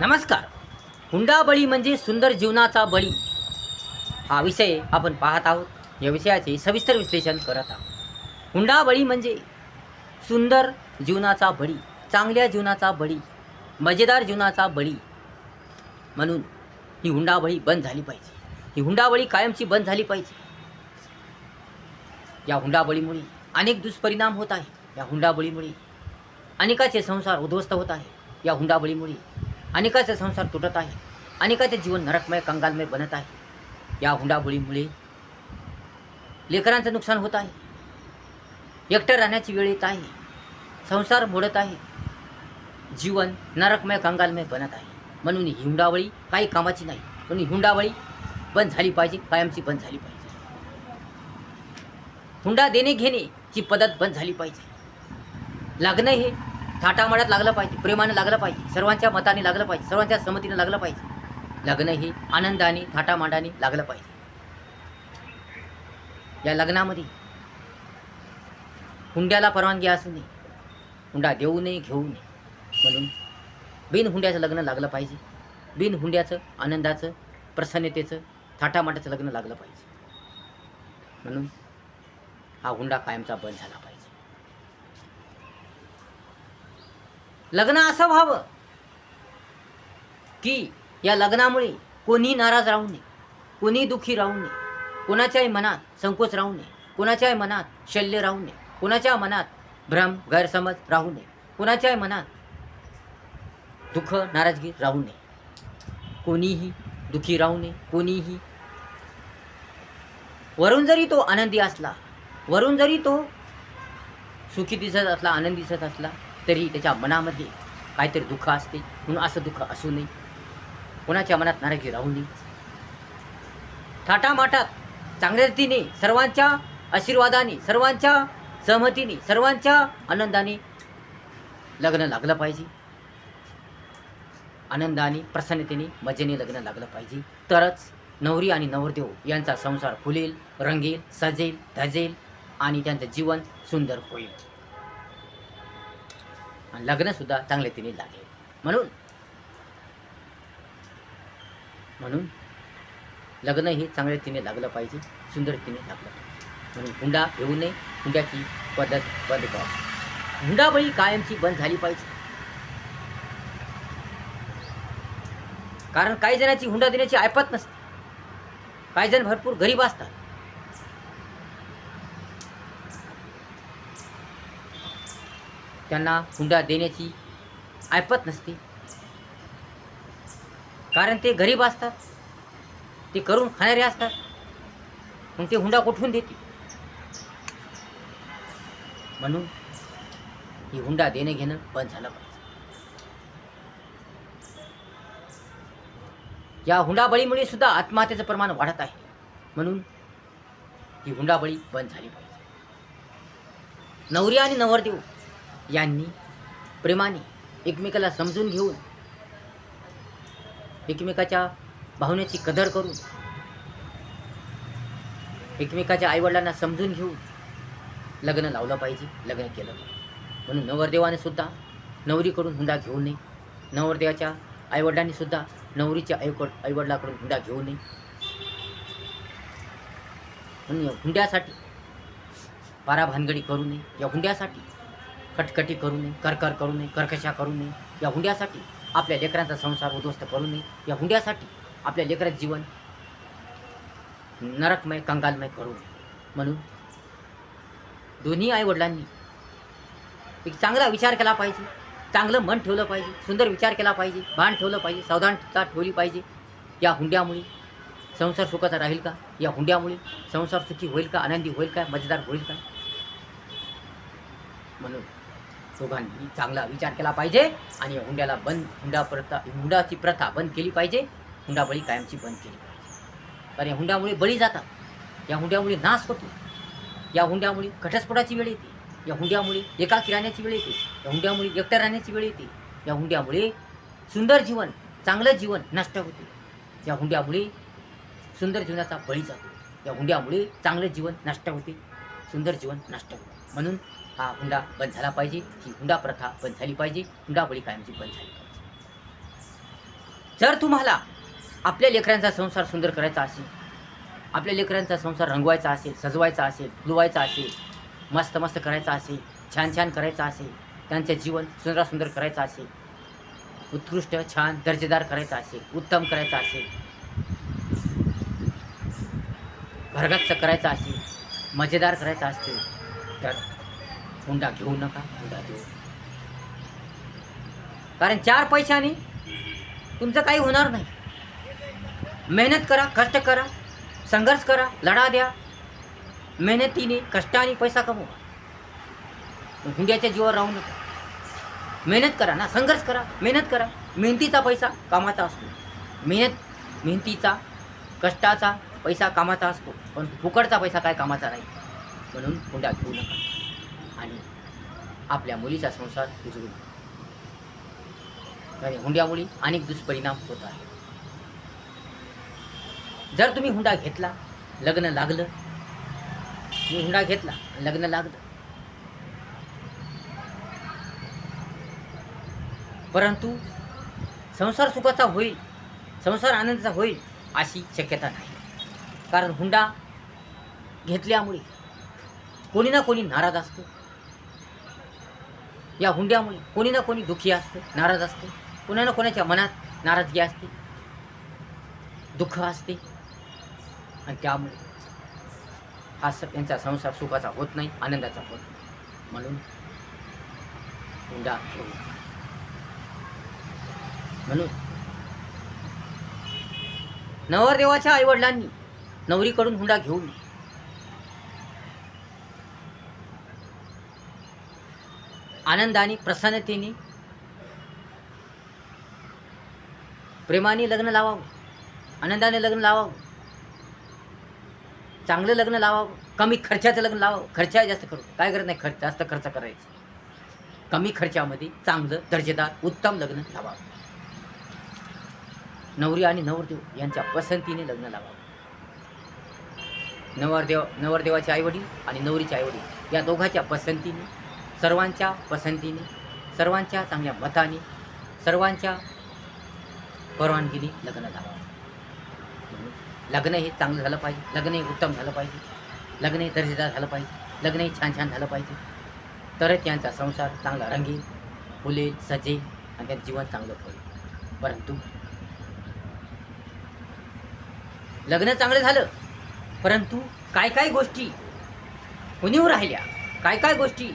नमस्कार. हुंडाबळी म्हणजे सुंदर जीवनाचा बळी हा विषय आपण पाहत आहोत. या विषयाचे सविस्तर विश्लेषण करत आहोत. हुंडाबळी म्हणजे सुंदर जीवनाचा बळी, चांगल्या जीवनाचा बळी, मजेदार जीवनाचा बळी. म्हणून ही हुंडाबळी बंद झाली पाहिजे. ही हुंडाबळी कायमची बंद झाली पाहिजे. या हुंडाबळीमुळे अनेक दुष्परिणाम होत आहे. या हुंडाबळीमुळे अनेकाचे संसार उद्ध्वस्त होत आहे. या हुंडाबळीमुळे अनेकाचे संसार तुटत आहे. अनेकाचे जीवन नरकमय कंगालमय बनत आहे. या हुंडाबळीमुळे लेकरांचं नुकसान होत आहे. एकटं राहण्याची वेळ येत आहे. संसार मोडत आहे. जीवन नरकमय कंगालमय बनत आहे. म्हणून ही हुंडाबळी काही कामाची नाही. म्हणून ही हुंडाबळी बंद झाली पाहिजे, कायमची बंद झाली पाहिजे. हुंडा देणे घेण्याची पद्धत बंद झाली पाहिजे. लग्न हे थाटामाटात लागलं पाहिजे, प्रेमानं लागलं पाहिजे, सर्वांच्या मताने लागलं पाहिजे, सर्वांच्या संमतीने लागलं पाहिजे. लग्न हे आनंदाने थाटामाटाने लागलं पाहिजे. या लग्नामध्ये हुंड्याला परवानगी असू नये, हुंडा देऊ नये, घेऊ नये. म्हणून बिन हुंड्याचं लग्न लागलं पाहिजे. बिन हुंड्याचं आनंदाचं, प्रसन्नतेचं, थाटामाटाचं लग्न लागलं पाहिजे. म्हणून हा हुंडा कायमचा बंद झाला पाहिजे. लग्न असं व्हावं की या लग्नामुळे कोणी नाराज राहू नये, कोणी दुःखी राहू नये, कोणाच्याही मनात संकोच राहू नये, कोणाच्याही मनात शल्य राहू नये, कोणाच्या मनात भ्रम गैरसमज राहू नये, कोणाच्याही मनात दुःख नाराजगी राहू नये. कोणीही दुःखी राहू नये. कोणीही वरून जरी तो आनंदी असला, वरून जरी तो सुखी दिसत असला, आनंदी दिसत असला, तरी त्याच्या मनामध्ये काहीतरी दुःख असते. म्हणून असं दुःख असू नये. कोणाच्या मनात नाराजी राहू नये. थाटामाटात चांगल्या रीतीने सर्वांच्या आशीर्वादाने, सर्वांच्या सहमतीने, सर्वांच्या आनंदाने लग्न लागलं पाहिजे. आनंदाने, प्रसन्नतेने, मजेने लग्न लागलं पाहिजे. तरच नवरी आणि नवरदेव यांचा संसार फुलेल, रंगेल, सजेल, धजेल आणि त्यांचं जीवन सुंदर होईल. आणि लग्नसुद्धा चांगल्या रीतीने लागेल. म्हणून लग्न हे चांगल्या रीतीने लागलं पाहिजे, सुंदर रीतीने लागलं पाहिजे. म्हणून हुंडा घेऊ नये, हुंड्याची पद्धत बंद करावी. हुंडाबळी कायमची बंद झाली पाहिजे. कारण काही जणांची हुंडा देण्याची ऐपत नसते. काही जण भरपूर गरीब असतात. त्यांना हुंडा देण्याची ऐपत नसते. कारण ते गरीब असतात, ते करून खाणारे असतात. मग ते हुंडा कुठून देतील? म्हणून ही हुंडा देणं घेणं बंद झालं पाहिजे. या हुंडाबळीमुळे सुद्धा आत्महत्येचं प्रमाण वाढत आहे. म्हणून ही हुंडाबळी बंद झाली पाहिजे. नवरी आणि नवरदेव यांनी प्रेमाने एकमेकाला समजून घेऊन, एकमेकाच्या भावनेची कदर करून, एकमेकाच्या आईवडिलांना समजून घेऊन लग्न लावलं पाहिजे, लग्न केलं पाहिजे. म्हणून नवरदेवाने सुद्धा नवरीकडून हुंडा घेऊ नये. नवरदेवाच्या आईवडिलांनी सुद्धा नवरीच्या आईवडिलाकडून हुंडा घेऊ नये. म्हणून या हुंड्यासाठी पाराभानगडी करू नये. या हुंड्यासाठी कटकटी करू नये, करकर करू नये, कर्कशा करू नये. या हुंड्यासाठी आपल्या लेकरांचा संसार उद्ध्वस्त करू नये. या हुंड्यासाठी आपल्या लेकराचं जीवन नरकमय कंगालमय करू नये. म्हणून दोन्ही आईवडिलांनी एक चांगला विचार केला पाहिजे, चांगलं मन ठेवलं पाहिजे, सुंदर विचार केला पाहिजे, भान ठेवलं पाहिजे, सावधानता ठेवली पाहिजे. या हुंड्यामुळे संसार सुखाचा राहील का? या हुंड्यामुळे संसार सुखी होईल का? आनंदी होईल का? मजेदार होईल का? म्हणून दोघांनी चांगला विचार केला पाहिजे आणि या हुंड्याला हुंडाची प्रथा बंद केली पाहिजे. हुंडाबळी कायमची बंद केली पाहिजे. कारण या हुंड्यामुळे बळी जातात. या हुंड्यामुळे नाश होतो. या हुंड्यामुळे घटस्फोटाची वेळ येते. या हुंड्यामुळे एकाकी राहण्याची वेळ येते. या हुंड्यामुळे एकट्या राहण्याची वेळ येते. या हुंड्यामुळे सुंदर जीवन, चांगलं जीवन नष्ट होते. या हुंड्यामुळे सुंदर जीवनाचा बळी जातो. या हुंड्यामुळे चांगलं जीवन नष्ट होते, सुंदर जीवन नष्ट होते. म्हणून हा हुंडा बंद झाला पाहिजे. ही हुंडा प्रथा बंद झाली पाहिजे. हुंडाबळी कायमची बंद झाली पाहिजे. जर तुम्हाला आपल्या लेकरांचा संसार सुंदर करायचा असेल, आपल्या लेकरांचा संसार रंगवायचा असेल, सजवायचा असेल, फुलवायचा असेल, मस्त मस्त करायचा असेल, छान छान करायचं असेल, त्यांचं जीवन सुंदर सुंदर करायचं असेल, उत्कृष्ट छान दर्जेदार करायचं असेल, उत्तम करायचं असेल, भरगच्च करायचं असेल, मजेदार करायचं असेल, तर हुंडा घेऊ नका, हुंडा देऊ. कारण 4 पैशाने तुमचं काही होणार नाही. मेहनत करा, कष्ट करा, संघर्ष करा, लढा द्या, मेहनतीने कष्टाने पैसा कमवा. हुंड्याच्या जीवावर राहू नका. मेहनत करा ना, संघर्ष करा, मेहनत करा. मेहनतीचा पैसा कामाचा असतो. मेहनतीचा कष्टाचा पैसा कामाचा असतो, पण फुकटचा पैसा काय कामाचा नाही. म्हणून हुंडा घेऊ नका आणि आपल्या मुलीचा संसार उजळू नका. आणि हुंड्यामुळे अनेक दुष्परिणाम होत आहेत. जर तुम्ही हुंडा घेतला, लग्न लागलं, मी हुंडा घेतला, लग्न लागलं, परंतु संसार सुखाचा होईल, संसार आनंदाचा होईल अशी शक्यता नाही. कारण हुंडा घेतल्यामुळे कोणी ना कोणी नाराज असतो. या हुंड्यामुळे कोणी ना कोणी दुःखी असतं, नाराज असतं. कोणा ना कोणाच्या मनात नाराजगी असते, दुःख असते, आणि त्यामुळे यांचा संसार सुखाचा होत नाही, आनंदाचा होत नाही. म्हणून हुंडा घेऊ नका. म्हणून नवरदेवाच्या आईवडिलांनी नवरीकडून हुंडा घेऊ नये. आनंदाने, प्रसन्नतेने, प्रेमाने लग्न लावावं, आनंदाने लग्न लावावं, चांगलं लग्न लावावं, कमी खर्चाचं लग्न लावावं. खर्च जास्त करू काय गरज नाही, जास्त खर्च करायचं. कमी खर्चामध्ये चांगलं दर्जेदार उत्तम लग्न लावावं. नवरी आणि नवरदेव यांच्या पसंतीने लग्न लावावं. नवरदेवाचे आईवडील आणि नवरीचे आईवडील या दोघांच्या पसंतीने, सर्वांच्या पसंतीने, सर्वांच्या चांगल्या मताने, सर्वांच्या परवानगीने लग्न लावावं. लग्न हे चांगलं झालं पाहिजे, लग्न हे उत्तम झालं पाहिजे, लग्न हे दर्जेदार झालं पाहिजे, लग्न हे छान छान झालं पाहिजे. तरच यांचा संसार चांगला रंगेल, फुलेल, सजेल आणि त्यांचं जीवन चांगलं होईल. परंतु लग्न चांगलं झालं, परंतु काय काय गोष्टी उणीव राहिल्या, काय काय गोष्टी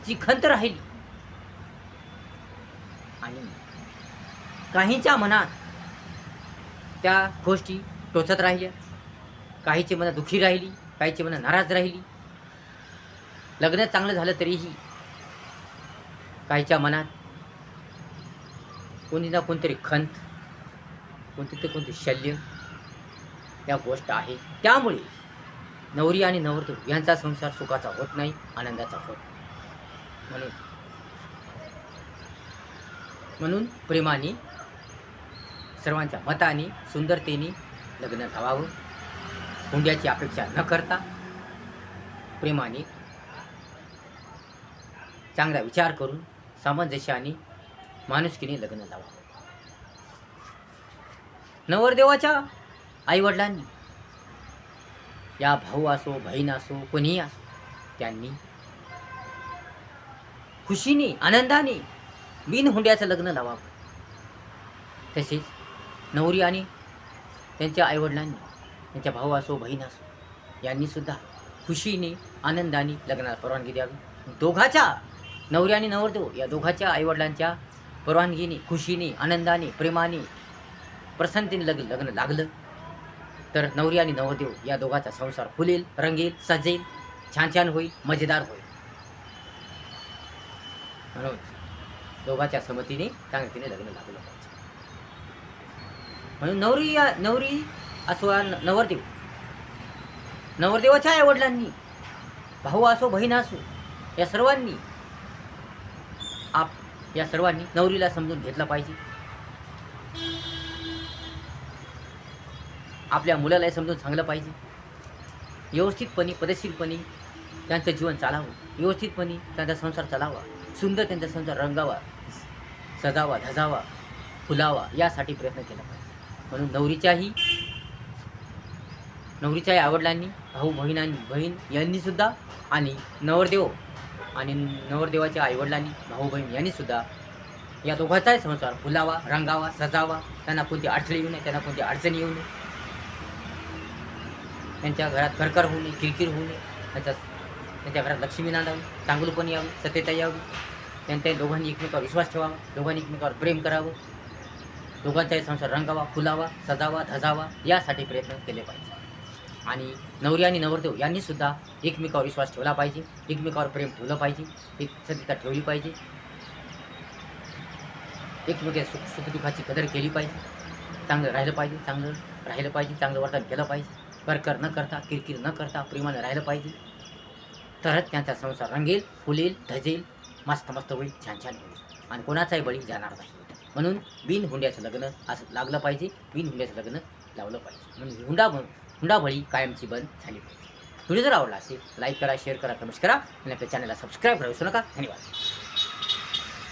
ची खंत राहिली आणि काहींच्या मनात त्या गोष्टी टोचत राहिल्या, काहीची मनं दुःखी राहिली, काहीची मनं नाराज राहिली. लग्न चांगलं झालं तरीही काहीच्या मनात कोणी ना कोणतरी खंत, कोणती शल्य या गोष्ट आहे. त्यामुळे नवरी आणि नवरदेव यांचा संसार सुखाचा होत नाही, आनंदाचा होत नाही. म्हणून प्रेमाने, सर्वांच्या मताने, सुंदरतेने लग्न लावावं. हुंड्याची अपेक्षा न करता प्रेमाने, चांगला विचार करून, सामंजस्याने, माणुसकीने लग्न लावावं. नवरदेवाच्या आईवडिलांनी, या भाऊ असो, बहीण असो, कोणीही असो, त्यांनी खुशीने, आनंदाने बिन हुंड्याचं लग्न लावावं. तसेच नवरी आणि त्यांच्या आईवडिलांनी, त्यांच्या भाऊ असो, बहीण असो, यांनी सुद्धा खुशीने, आनंदाने लग्नाला परवानगी द्यावी. दोघाच्या, नवरी आणि नवरदेव या दोघाच्या आईवडिलांच्या परवानगीने, खुशीने, आनंदाने, प्रेमाने, प्रसन्नतेने लग्न लागलं तर नवरी आणि नवरदेव या दोघाचा संसार फुलेल, रंगेल, सजेल, छान छान होईल, मजेदार होईल. म्हणून दोघाच्या संमतीने, चांगलीने लग्न लागलं पाहिजे. म्हणून नवरी असो, नवरदेव, नवरदेवाच्या आईवडिलांनी, भाऊ असो, बहीण असो, या सर्वांनी नवरीला समजून घेतलं पाहिजे. आपल्या मुलालाही समजून सांगलं पाहिजे. व्यवस्थितपणे, पद्धतशीरपणे त्यांचं जीवन चालावं, व्यवस्थितपणे त्यांचा संसार चालावा, सुंदर त्यांचा संसार रंगावा, सजावा, धजावा, फुलावा यासाठी प्रयत्न केला पाहिजे. म्हणून नवरीच्याही आवडलांनी, भाऊ बहीण यांनी सुद्धा आणि नवरदेव आणि नवरदेवाच्या आईवडिलांनी, भाऊ बहीण यांनी सुद्धा या दोघांचाही संसार फुलावा, रंगावा, सजावा. त्यांना कोणती अडचणी येऊ नये, त्यांना कोणती अडचणी येऊ नये, त्यांच्या घरात करकर होऊ नये, किरकिर होऊ नये, त्यांच्या घरात लक्ष्मी नांदावी, चांगलंपण यावी, सत्यता यावी. त्यांच्या दोघांनी एकमेकावर विश्वास ठेवावा, दोघांनी एकमेकावर प्रेम करावं, दोघांचाही संसार रंगावा, फुलावा, सजावा, धजावा यासाठी प्रयत्न केले पाहिजे. आणि नवरी आणि नवरदेव यांनी सुद्धा एकमेकावर विश्वास ठेवला पाहिजे, एकमेकावर प्रेम ठेवलं पाहिजे, एक सत्यता ठेवली पाहिजे, एकमेकाच्या सुखदुःखाची कदर केली पाहिजे, चांगलं राहिलं पाहिजे, चांगलं वर्तन केलं पाहिजे, करकर न करता, किरकिर न करता प्रेमानं राहिलं पाहिजे. तरच त्यांचा संसार रंगेल, फुलेल, धजेल, मस्त होईल, छान होईल आणि कोणाचाही बळी जाणार नाही. म्हणून बिनहुंड्याचं लग्न असं लागलं पाहिजे, बिनहुंड्याचं लग्न लावलं पाहिजे. म्हणून हुंडाबळी कायमची बंद झाली पाहिजे. व्हिडिओ जर आवडला असेल लाईक करा, शेअर करा, कमेंट करा आणि आपल्या चॅनलला सबस्क्राईब करा विसरू नका. धन्यवाद.